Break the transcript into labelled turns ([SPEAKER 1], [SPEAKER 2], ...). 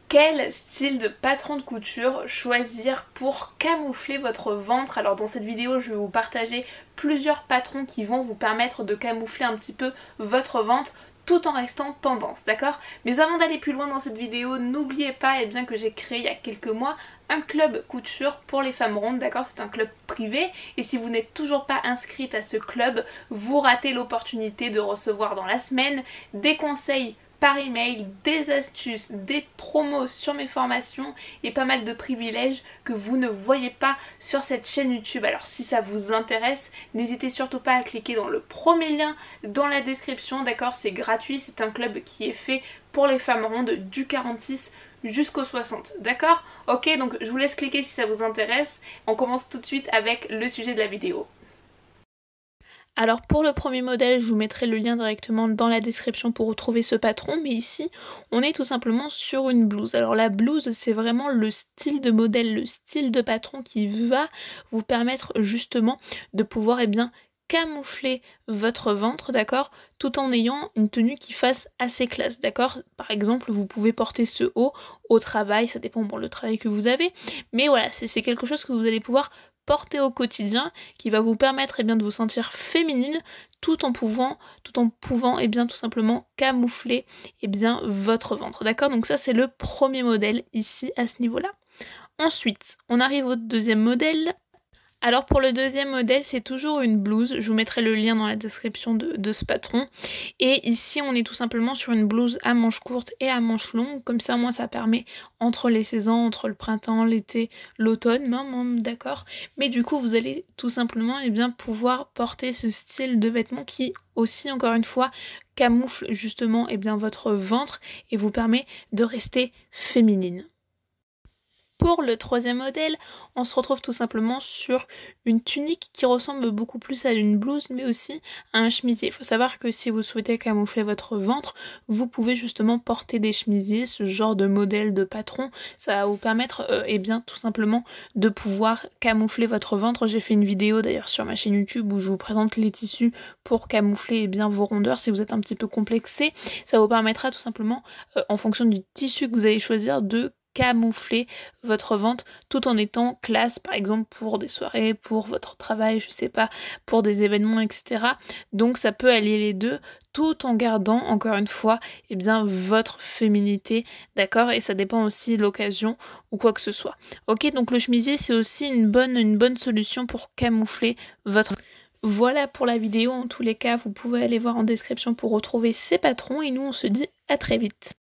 [SPEAKER 1] Quel style de patron de couture choisir pour camoufler votre ventre? Alors dans cette vidéo je vais vous partager plusieurs patrons qui vont vous permettre de camoufler un petit peu votre ventre tout en restant tendance, d'accord? Mais avant d'aller plus loin dans cette vidéo, n'oubliez pas bien, que j'ai créé il y a quelques mois un club couture pour les femmes rondes, d'accord? C'est un club privé et si vous n'êtes toujours pas inscrite à ce club, vous ratez l'opportunité de recevoir dans la semaine des conseils par email, des astuces, des promos sur mes formations et pas mal de privilèges que vous ne voyez pas sur cette chaîne YouTube. Alors si ça vous intéresse, n'hésitez surtout pas à cliquer dans le premier lien dans la description, d'accord? C'est gratuit, c'est un club qui est fait pour les femmes rondes du 46 jusqu'au 60, d'accord? Ok, donc je vous laisse cliquer si ça vous intéresse. On commence tout de suite avec le sujet de la vidéo. Alors pour le premier modèle, je vous mettrai le lien directement dans la description pour retrouver ce patron, mais ici on est tout simplement sur une blouse. Alors la blouse, c'est vraiment le style de modèle, le style de patron qui va vous permettre justement de pouvoir camoufler votre ventre, d'accord, tout en ayant une tenue qui fasse assez classe, d'accord. Par exemple, vous pouvez porter ce haut au travail, ça dépend le travail que vous avez, mais voilà, c'est quelque chose que vous allez pouvoir porter au quotidien, qui va vous permettre de vous sentir féminine tout en pouvant tout simplement camoufler votre ventre, d'accord. Donc ça c'est le premier modèle ici à ce niveau là. Ensuite on arrive au deuxième modèle. Alors pour le deuxième modèle, c'est toujours une blouse, je vous mettrai le lien dans la description de ce patron. Et ici on est tout simplement sur une blouse à manches courtes et à manches longues, comme ça moi ça permet entre les saisons, entre le printemps, l'été, l'automne, d'accord. Mais du coup vous allez tout simplement pouvoir porter ce style de vêtements qui aussi encore une fois camoufle justement votre ventre et vous permet de rester féminine. Pour le troisième modèle, on se retrouve tout simplement sur une tunique qui ressemble beaucoup plus à une blouse mais aussi à un chemisier. Il faut savoir que si vous souhaitez camoufler votre ventre, vous pouvez justement porter des chemisiers, ce genre de modèle de patron. Ça va vous permettre tout simplement de pouvoir camoufler votre ventre. J'ai fait une vidéo d'ailleurs sur ma chaîne YouTube où je vous présente les tissus pour camoufler vos rondeurs si vous êtes un petit peu complexé. Ça vous permettra tout simplement, en fonction du tissu que vous allez choisir, de camoufler votre ventre tout en étant classe, par exemple pour des soirées, pour votre travail, je sais pas, pour des événements, etc. Donc ça peut allier les deux tout en gardant encore une fois votre féminité, d'accord. Et ça dépend aussi de l'occasion ou quoi que ce soit. Ok, donc le chemisier c'est aussi une bonne solution pour camoufler votre... Voilà pour la vidéo, en tous les cas vous pouvez aller voir en description pour retrouver ces patrons et nous on se dit à très vite.